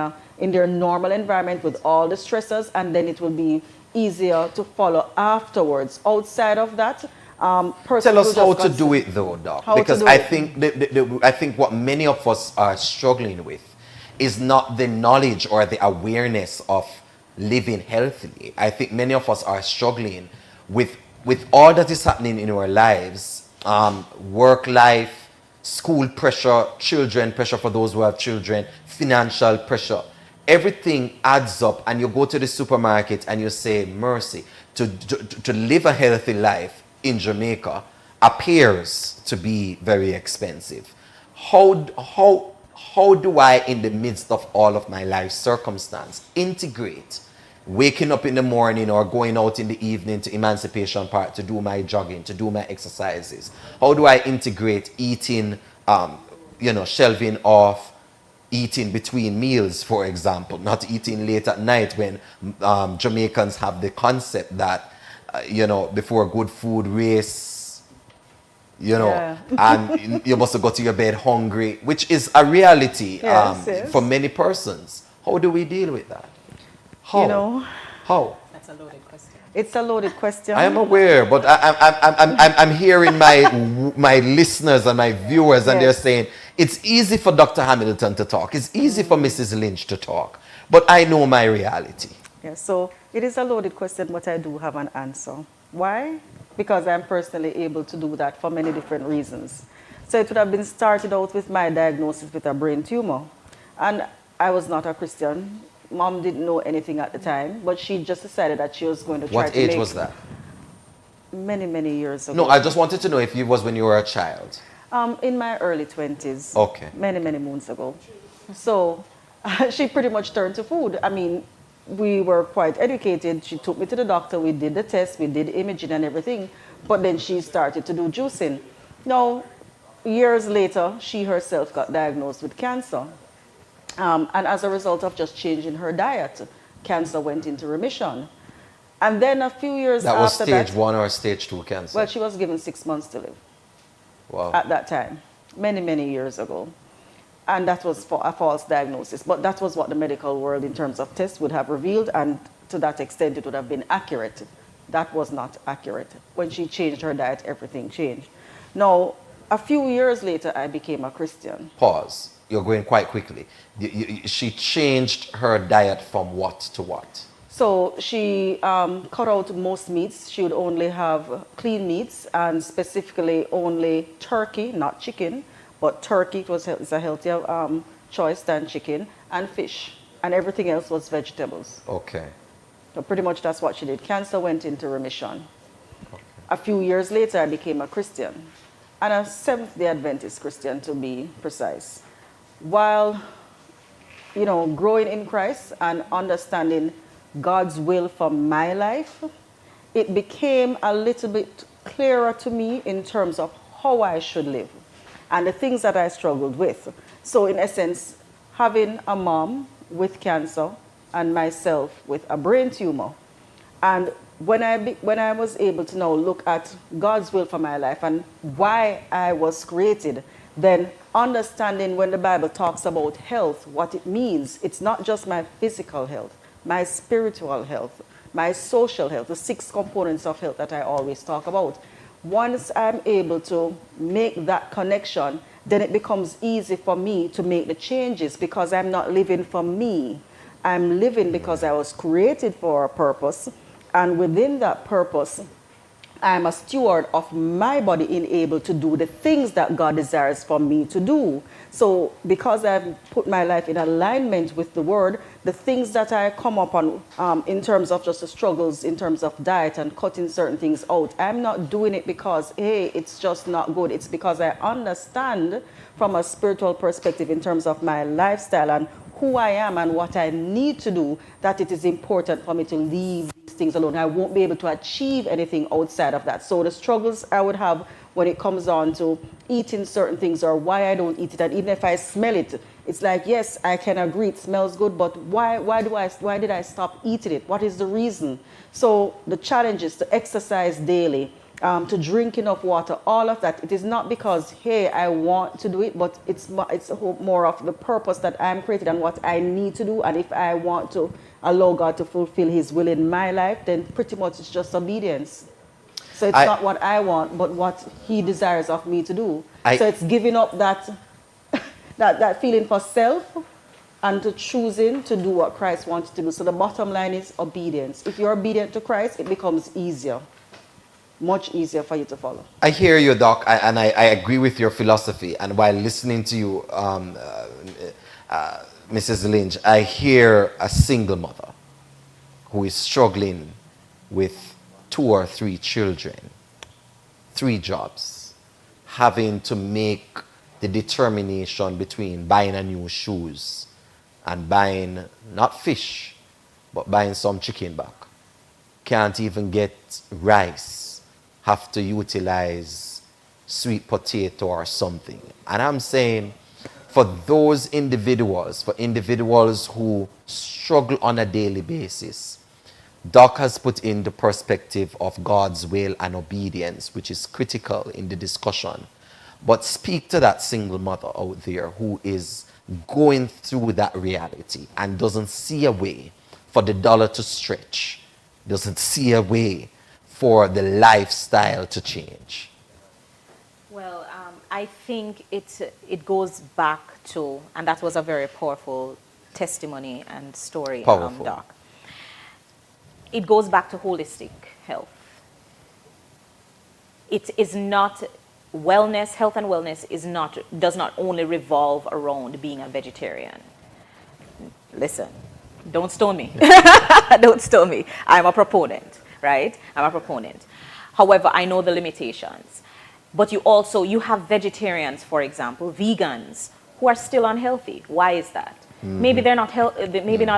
Speaker 2: their normal environment with all the stressors, and then it will be easier to follow afterwards. Outside of that,
Speaker 1: tell us how to do it though, Doc, because I think I think what many of us are struggling with is not the knowledge or the awareness of living healthily. I think many of us are struggling with all that is happening in our lives, work life, school pressure, children pressure for those who have children, financial pressure. Everything adds up, and you go to the supermarket and you say, mercy, to live a healthy life in Jamaica appears to be very expensive. How do I, in the midst of all of my life circumstance, integrate waking up in the morning or going out in the evening to Emancipation Park to do my jogging, to do my exercises? How do I integrate eating, shelving off, eating between meals, for example, not eating late at night when Jamaicans have the concept that, before good food race, and you must go to your bed hungry, which is a reality
Speaker 2: yes.
Speaker 1: for many persons. How do we deal with that? How? How?
Speaker 3: That's a loaded question.
Speaker 2: It's a loaded question.
Speaker 1: I am aware, but I'm hearing my listeners and my viewers, and they're saying it's easy for Dr. Hamilton to talk. It's easy for Mrs. Lynch to talk, but I know my reality.
Speaker 2: Yeah, so it is a loaded question, but I do have an answer. Why? Because I'm personally able to do that for many different reasons. So it would have been started out with my diagnosis with a brain tumor. And I was not a Christian. Mom didn't know anything at the time, but she just decided that she was going to try to make...
Speaker 1: What age was that?
Speaker 2: Many, many years ago.
Speaker 1: No, I just wanted to know if it was when you were a child.
Speaker 2: In my early 20s.
Speaker 1: Okay.
Speaker 2: Many, many moons ago. So she pretty much turned to food. I mean, we were quite educated. She took me to the doctor. We did the test. We did imaging and everything. But then she started to do juicing. Now, years later, she herself got diagnosed with cancer. And as a result of just changing her diet, cancer went into remission. And then a few years
Speaker 1: after that... That was stage 1 or stage 2 cancer?
Speaker 2: Well, she was given 6 months to live.
Speaker 1: Wow.
Speaker 2: At that time. Many, many years ago. And that was for a false diagnosis. But that was what the medical world in terms of tests would have revealed, and to that extent it would have been accurate. That was not accurate. When she changed her diet, everything changed. Now, a few years later, I became a Christian.
Speaker 1: Pause. You're going quite quickly. She changed her diet from what to what?
Speaker 2: So she cut out most meats. She would only have clean meats, and specifically only turkey, not chicken. But turkey is a healthier choice than chicken, and fish. And everything else was vegetables.
Speaker 1: Okay.
Speaker 2: So pretty much that's what she did. Cancer went into remission. Okay. A few years later, I became a Christian. And a Seventh-day Adventist Christian, to be precise. While, growing in Christ and understanding God's will for my life, it became a little bit clearer to me in terms of how I should live and the things that I struggled with. So in essence, having a mom with cancer and myself with a brain tumor. And when I was able to now look at God's will for my life and why I was created, then understanding when the Bible talks about health, what it means, it's not just my physical health, my spiritual health, my social health, the 6 components of health that I always talk about. Once I'm able to make that connection, then it becomes easy for me to make the changes because I'm not living for me. I'm living because I was created for a purpose, And within that purpose, I'm a steward of my body in able to do the things that God desires for me to do. So because I've put my life in alignment with the word, the things that I come upon in terms of just the struggles, in terms of diet and cutting certain things out, I'm not doing it because, hey, it's just not good. It's because I understand from a spiritual perspective in terms of my lifestyle and who I am and what I need to do, that it is important for me to leave these things alone. I won't be able to achieve anything outside of that. So the struggles I would have when it comes on to eating certain things or why I don't eat it, and even if I smell it, it's like, yes, I can agree it smells good, but why did I stop eating it? What is the reason? So the challenge is to exercise daily, to drink enough water, all of that. It is not because, hey, I want to do it, but it's more of the purpose that I'm created and what I need to do. And if I want to allow God to fulfill his will in my life, then pretty much it's just obedience. So it's not what I want, but what he desires of me to do. So it's giving up that, that feeling for self and to choosing to do what Christ wants to do. So the bottom line is obedience. If you're obedient to Christ, it becomes easier. Much easier for you to follow.
Speaker 1: I hear you, Doc, and I agree with your philosophy. And while listening to you, Mrs. Lynch, I hear a single mother who is struggling with 2 or 3 children, 3 jobs, having to make the determination between buying a new shoes and buying not fish, but buying some chicken back. Can't even get rice. Have to utilize sweet potato or something. And I'm saying for those individuals, for individuals who struggle on a daily basis, Doc has put in the perspective of God's will and obedience, which is critical in the discussion. But speak to that single mother out there who is going through that reality and doesn't see a way for the dollar to stretch, doesn't see a way for the lifestyle to change.
Speaker 3: Well, I think it goes back to, and that was a very powerful testimony and story, Doc. It goes back to holistic health. It is not wellness, health and wellness does not only revolve around being a vegetarian. Listen, don't stone me. Don't stone me. I'm a proponent, right? I'm a proponent. However, I know the limitations. But you have vegetarians, for example, vegans, who are still unhealthy. Why is that? Mm-hmm. Maybe they're not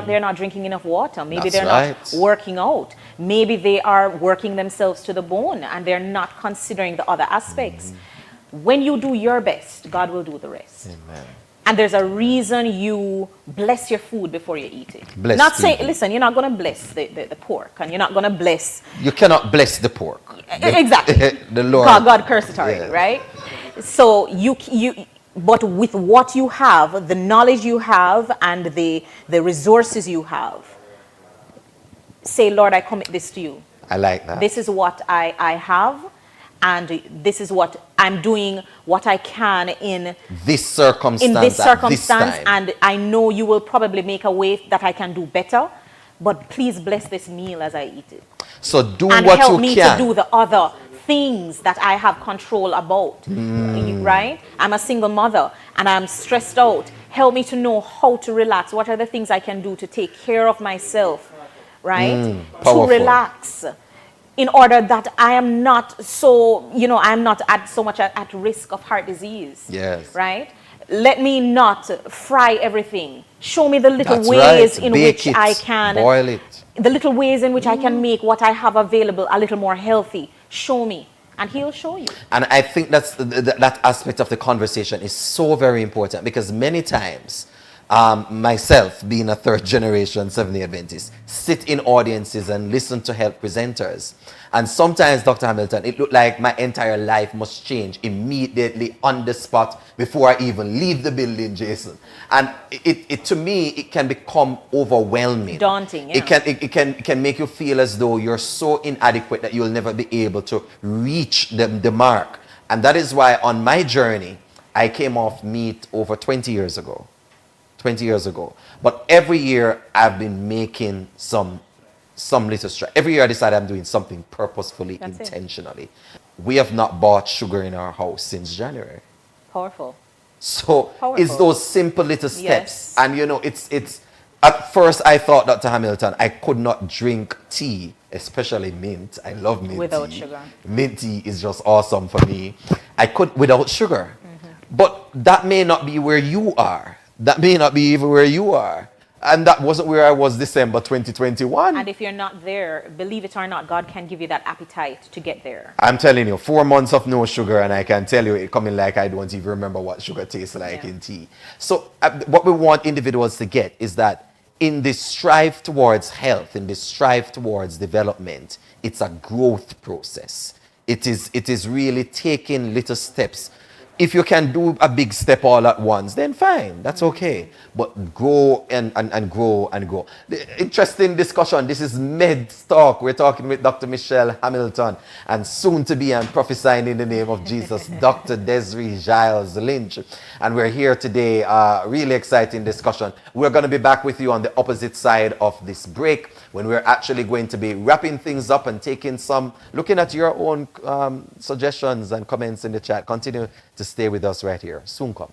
Speaker 3: they're not drinking enough water. Maybe they're not working out. Maybe they are working themselves to the bone and they're not considering the other aspects. Mm-hmm. When you do your best, God will do the rest. Amen. And there's a reason you bless your food before you eat it. Listen, you're not going to bless the pork, and you're not going to bless.
Speaker 1: You cannot bless the pork.
Speaker 3: Exactly.
Speaker 1: The Lord.
Speaker 3: God cursed it already, right? So but with what you have, the knowledge you have, and the resources you have, say, Lord, I commit this to you.
Speaker 1: I like that.
Speaker 3: This is what I have. And this is what I'm doing, what I can in
Speaker 1: this circumstance,
Speaker 3: and I know you will probably make a way that I can do better, but please bless this meal as I eat it.
Speaker 1: So do
Speaker 3: and
Speaker 1: what
Speaker 3: help
Speaker 1: you
Speaker 3: me
Speaker 1: can
Speaker 3: to do the other things that I have control about. Right? I'm a single mother and I'm stressed out. Help me to know how to relax. What are the things I can do to take care of myself, right? To relax. In order that I am not so, I'm not so much at risk of heart disease.
Speaker 1: Yes.
Speaker 3: Right? Let me not fry everything. Show me the little ways in which I can
Speaker 1: boil it.
Speaker 3: The little ways in which I can make what I have available a little more healthy. Show me. And he'll show you.
Speaker 1: And I think that aspect of the conversation is so very important, because many times, myself being a 3rd generation Seventh-day Adventist, sit in audiences and listen to health presenters. And sometimes, Dr. Hamilton, it looked like my entire life must change immediately on the spot before I even leave the building, Jason. And it to me, it can become overwhelming.
Speaker 3: Daunting, yeah.
Speaker 1: It can make you feel as though you're so inadequate that you'll never be able to reach the mark. And that is why on my journey, I came off meat over 20 years ago. But every year I've been making some some little every year I decide I'm doing something purposefully,
Speaker 3: That's it.
Speaker 1: intentionally. We have not bought sugar in our house since January.
Speaker 3: Powerful.
Speaker 1: So it's
Speaker 3: Powerful.
Speaker 1: those simple little steps.
Speaker 3: Yes.
Speaker 1: And you know, it's at first I thought, Dr. Hamilton, I could not drink tea, especially mint. I love mint
Speaker 3: Without
Speaker 1: tea.
Speaker 3: sugar.
Speaker 1: Mint tea is just awesome for me. I could without sugar. But that may not be where you are. That may not be even where you are. And that wasn't where I was December 2021.
Speaker 3: And if you're not there, believe it or not, God can give you that appetite to get there.
Speaker 1: I'm telling you, 4 months of no sugar, and I can tell you it coming like I don't even remember what sugar tastes like
Speaker 3: Yeah.
Speaker 1: in tea. So what we want individuals to get is that in this strive towards health, in this strive towards development, it's a growth process. It is really taking little steps. If you can do a big step all at once, then fine, that's okay. But grow and grow and grow. The interesting discussion. This is Med Talk. We're talking with Dr. Michelle Hamilton and soon to be and prophesying in the name of Jesus, Dr. Desiree Giles Lynch. And we're here today, really exciting discussion. We're going to be back with you on the opposite side of this break when we're actually going to be wrapping things up and looking at your own suggestions and comments in the chat. Continue to stay with us right here. Soon come.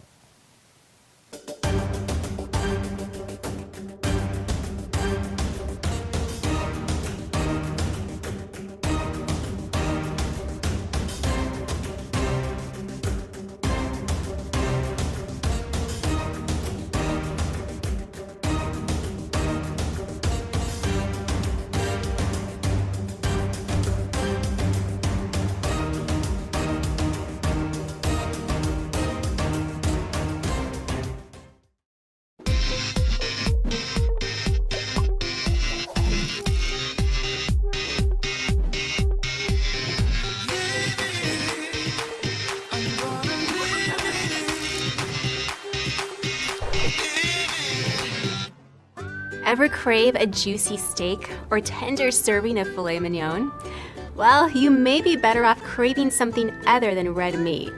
Speaker 4: Ever crave a juicy steak or tender serving of filet mignon? Well, you may be better off craving something other than red meat.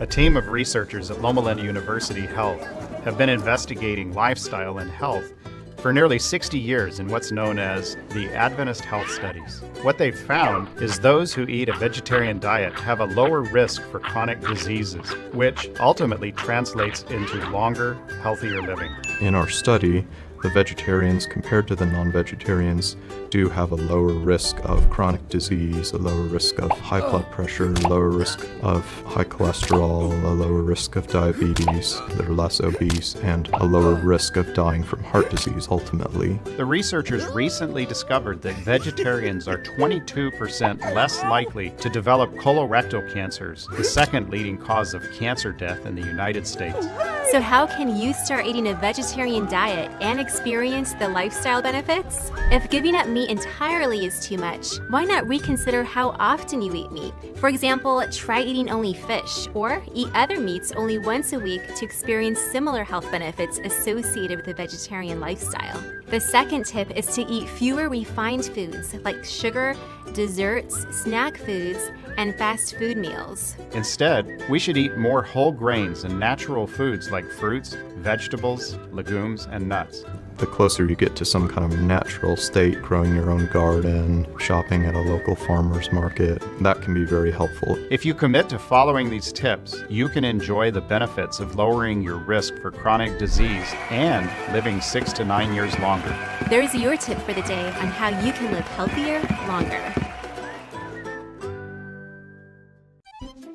Speaker 5: A team of researchers at Loma Linda University Health have been investigating lifestyle and health for nearly 60 years in what's known as the Adventist Health Studies. What they've found is those who eat a vegetarian diet have a lower risk for chronic diseases, which ultimately translates into longer, healthier living.
Speaker 6: In our study, the vegetarians compared to the non-vegetarians do have a lower risk of chronic disease, a lower risk of high blood pressure, lower risk of high cholesterol, a lower risk of diabetes, they're less obese, and a lower risk of dying from heart disease ultimately.
Speaker 5: The researchers recently discovered that vegetarians are 22% less likely to develop colorectal cancers, the second leading cause of cancer death in the United States.
Speaker 4: So how can you start eating a vegetarian diet and experience the lifestyle benefits? If giving up meat entirely is too much, why not reconsider how often you eat meat? For example, try eating only fish, or eat other meats only once a week to experience similar health benefits associated with a vegetarian lifestyle. The second tip is to eat fewer refined foods like sugar, desserts, snack foods, and fast food meals.
Speaker 5: Instead, we should eat more whole grains and natural foods like fruits, vegetables, legumes, and nuts.
Speaker 6: The closer you get to some kind of natural state, growing your own garden, shopping at a local farmer's market, that can be very helpful.
Speaker 5: If you commit to following these tips, you can enjoy the benefits of lowering your risk for chronic disease and living 6 to 9 years longer.
Speaker 4: There's your tip for the day on how you can live healthier, longer.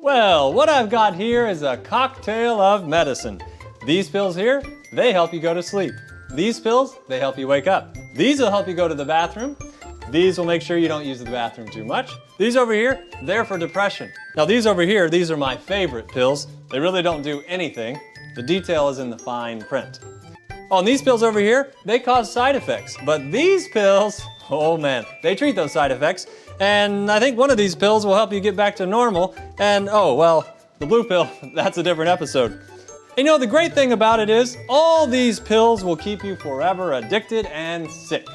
Speaker 7: Well, what I've got here is a cocktail of medicine. These pills here, they help you go to sleep. These pills, they help you wake up. These will help you go to the bathroom. These will make sure you don't use the bathroom too much. These over here, they're for depression. Now these over here, these are my favorite pills. They really don't do anything. The detail is in the fine print. Oh, and these pills over here, they cause side effects. But these pills, oh man, they treat those side effects. And I think one of these pills will help you get back to normal. And oh, well, the blue pill, that's a different episode. You know, the great thing about it is all these pills will keep you forever addicted and sick.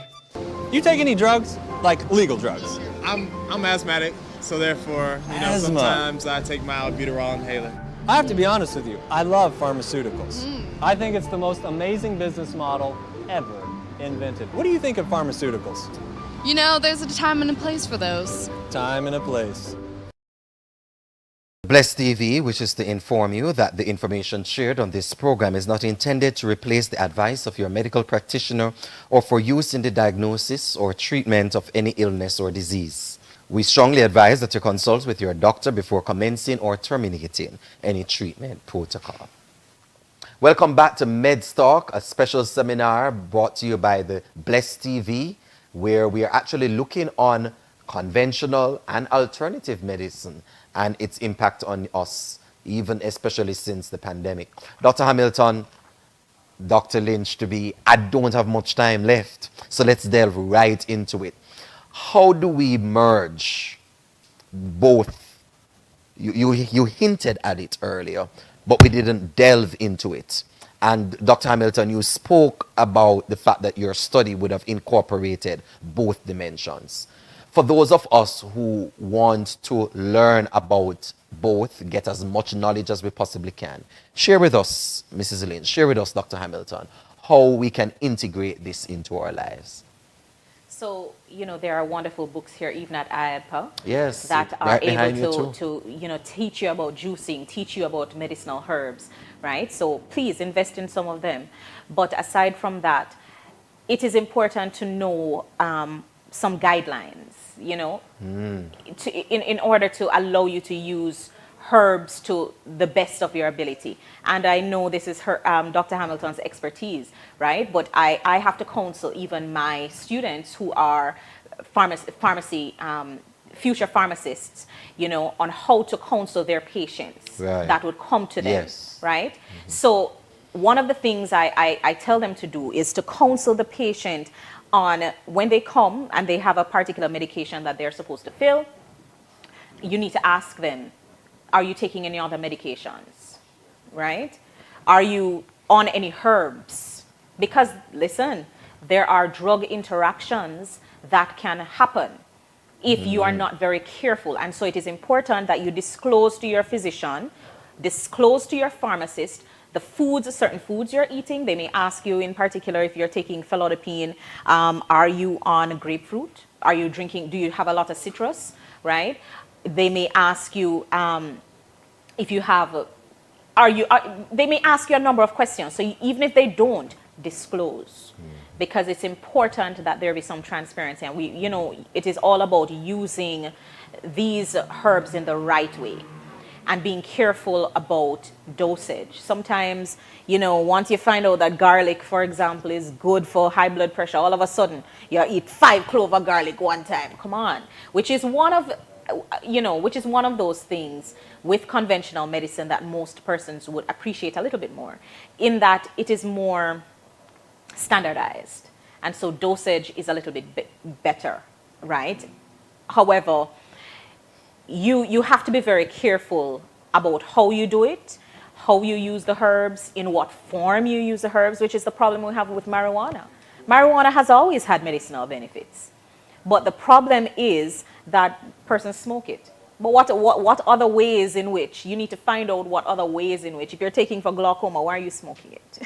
Speaker 7: You take any drugs? Like legal drugs?
Speaker 8: I'm asthmatic, so therefore,
Speaker 7: Asthma.
Speaker 8: sometimes I take my albuterol inhaler.
Speaker 7: I have to be honest with you, I love pharmaceuticals. I think it's the most amazing business model ever invented. What do you think of pharmaceuticals?
Speaker 9: You know, there's a time and a place for those.
Speaker 7: Time and a place.
Speaker 1: Bless TV wishes to inform you that the information shared on this program is not intended to replace the advice of your medical practitioner or for use in the diagnosis or treatment of any illness or disease. We strongly advise that you consult with your doctor before commencing or terminating any treatment protocol. Welcome back to MedStalk, a special seminar brought to you by the Bless TV, where we are actually looking on conventional and alternative medicine and its impact on us, even especially since the pandemic. Dr. Hamilton, Dr. Lynch, I don't have much time left, so let's delve right into it. How do we merge both? You hinted at it earlier, but we didn't delve into it. And Dr. Hamilton, you spoke about the fact that your study would have incorporated both dimensions. For those of us who want to learn about both, get as much knowledge as we possibly can, share with us, Mrs. Lynch, share with us, Dr. Hamilton, how we can integrate this into our lives.
Speaker 3: So, there are wonderful books here, even at IADPA,
Speaker 1: yes,
Speaker 3: that are
Speaker 1: right
Speaker 3: able to teach you about juicing, teach you about medicinal herbs, right? So please invest in some of them. But aside from that, it is important to know some guidelines, in order to allow you to use herbs to the best of your ability. And I know this is Dr. Hamilton's expertise, right? But I have to counsel even my students who are future pharmacists, on how to counsel their patients that would come to them, right? Mm-hmm. So one of the things I tell them to do is to counsel the patient on when they come and they have a particular medication that they're supposed to fill. You need to ask them, are you taking any other medications, right? Are you on any herbs? Because, listen, there are drug interactions that can happen if you are not very careful. And so it is important that you disclose to your physician, disclose to your pharmacist, the foods, certain foods you're eating. They may ask you in particular if you're taking felodipine, are you on grapefruit? Are you drinking, do you have a lot of citrus, right? They may ask you if you have, they may ask you a number of questions. So even if they don't, disclose. Because it's important that there be some transparency. And it is all about using these herbs in the right way and being careful about dosage. Sometimes, once you find out that garlic, for example, is good for high blood pressure, all of a sudden you eat 5 cloves of garlic one time. Come on. Which is one of those things with conventional medicine that most persons would appreciate a little bit more, in that it is more standardized. And so dosage is a little bit better, right? However, you have to be very careful about how you do it, how you use the herbs, in what form you use the herbs, which is the problem we have with marijuana. Marijuana has always had medicinal benefits. But the problem is that persons smoke it. But what other ways in which? You need to find out what other ways in which. If you're taking for glaucoma, why are you smoking it?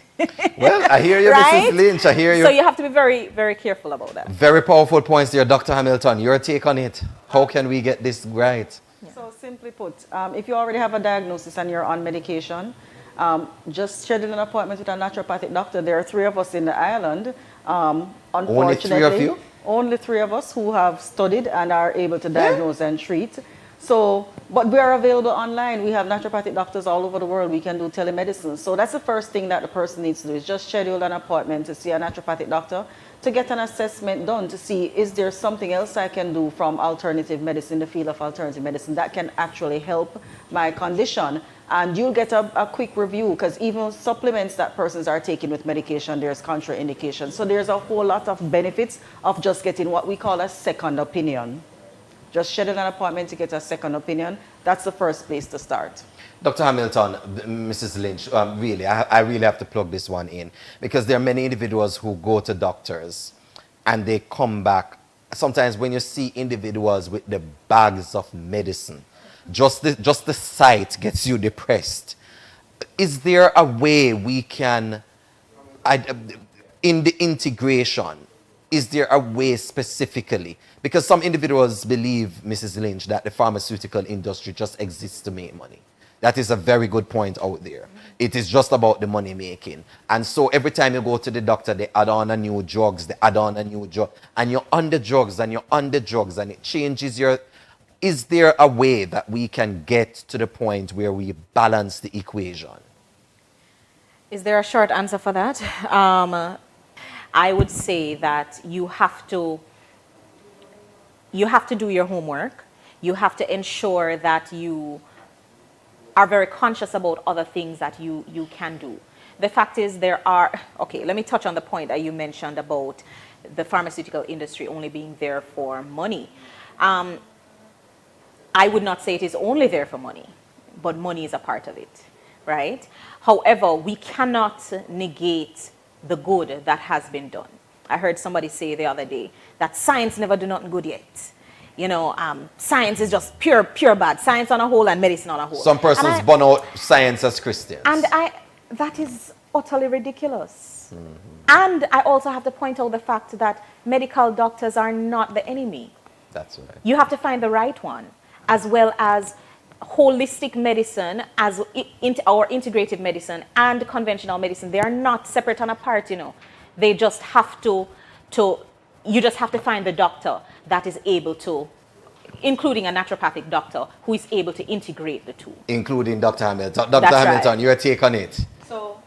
Speaker 1: Well, I hear you,
Speaker 3: right?
Speaker 1: Mrs. Lynch. I hear you.
Speaker 3: So you have to be very, very careful about that.
Speaker 1: Very powerful points there, Dr. Hamilton. Your take on it. How can we get this right?
Speaker 2: Yeah. So simply put, if you already have a diagnosis and you're on medication, just schedule an appointment with a naturopathic doctor. There are 3 of us in the island. Unfortunately,
Speaker 1: only 3 of you?
Speaker 2: Only 3 of us who have studied and are able to diagnose and treat. So, but we are available online. We have naturopathic doctors all over the world. We can do telemedicine. So that's the first thing that the person needs to do, is just schedule an appointment to see a naturopathic doctor to get an assessment done to see, is there something else I can do from alternative medicine, the field of alternative medicine, that can actually help my condition. And you'll get a quick review, because even supplements that persons are taking with medication, there's contraindications. So there's a whole lot of benefits of just getting what we call a second opinion. Just schedule an appointment to get a second opinion. That's the first place to start.
Speaker 1: Dr. Hamilton, Mrs. Lynch, really, I really have to plug this one in, because there are many individuals who go to doctors and they come back. Sometimes when you see individuals with the bags of medicine, just the sight gets you depressed. Is there a way we can, in the integration, is there a way specifically? Because some individuals believe, Mrs. Lynch, that the pharmaceutical industry just exists to make money. That is a very good point out there. It is just about the money making. And so every time you go to the doctor, they add on a new drugs, they add on a new drug, and you're on the drugs and you're on the drugs, and it changes your... Is there a way that we can get to the point where we balance the equation?
Speaker 3: Is there a short answer for that? I would say that you have to do your homework. You have to ensure that you are very conscious about other things that you can do. The fact is okay, let me touch on the point that you mentioned about the pharmaceutical industry only being there for money. I would not say it is only there for money, but money is a part of it, right? However, we cannot negate the good that has been done. I heard somebody say the other day that science never do nothing good yet. You know, science is just pure bad. Science on a whole and medicine on a whole.
Speaker 1: Some persons burn out science as Christians.
Speaker 3: And that is utterly ridiculous. And I also have to point out the fact that medical doctors are not the enemy.
Speaker 1: That's right.
Speaker 3: You have to find the right one, as well as holistic medicine, as or integrative medicine and conventional medicine. They are not separate and apart, you know. They just have to you just have to find the doctor that is able to, including a naturopathic doctor, who is able to integrate the two.
Speaker 1: Including Dr. Hamilton. Dr. Hamilton,
Speaker 3: right.
Speaker 1: your take on it?
Speaker 2: So,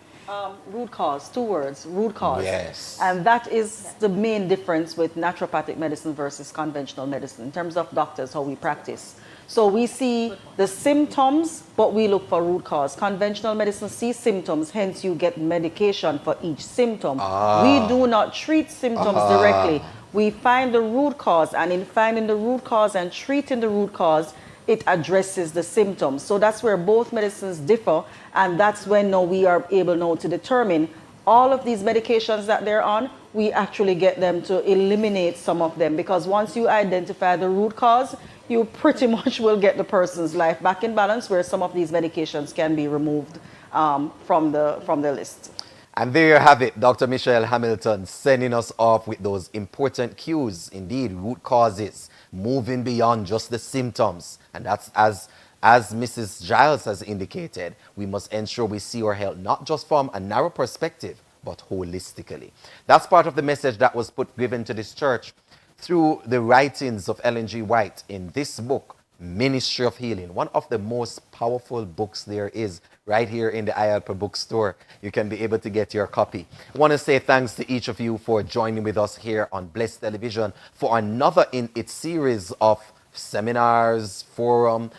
Speaker 2: root cause, 2 words, root cause.
Speaker 1: Yes.
Speaker 2: And that is the main difference with naturopathic medicine versus conventional medicine in terms of doctors, how we practice. So we see the symptoms, but we look for root cause. Conventional medicine sees symptoms, hence you get medication for each symptom. We do not treat symptoms directly. We find the root cause, and in finding the root cause and treating the root cause, it addresses the symptoms. So that's where both medicines differ, and that's when now we are able now to determine all of these medications that they're on, we actually get them to eliminate some of them, because once you identify the root cause, you pretty much will get the person's life back in balance, where some of these medications can be removed from the list.
Speaker 1: And there you have it, Dr. Michelle Hamilton sending us off with those important cues, indeed, root causes, moving beyond just the symptoms. And that's as Mrs. Giles has indicated, we must ensure we see our health not just from a narrow perspective, but holistically. That's part of the message that was given to this church through the writings of Ellen G. White in this book, Ministry of Healing, one of the most powerful books there is, right here in the IALPA bookstore. You can be able to get your copy. I want to say thanks to each of you for joining with us here on Blessed Television for another in its series of seminars, forum.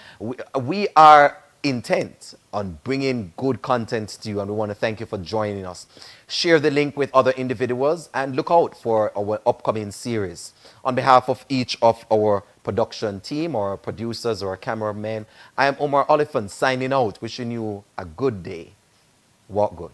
Speaker 1: We are intent on bringing good content to you, and we want to thank you for joining us. Share the link with other individuals and look out for our upcoming series. On behalf of each of our production team, or producers, or cameramen, I am Omar Oliphant signing out, wishing you a good day. Walk good.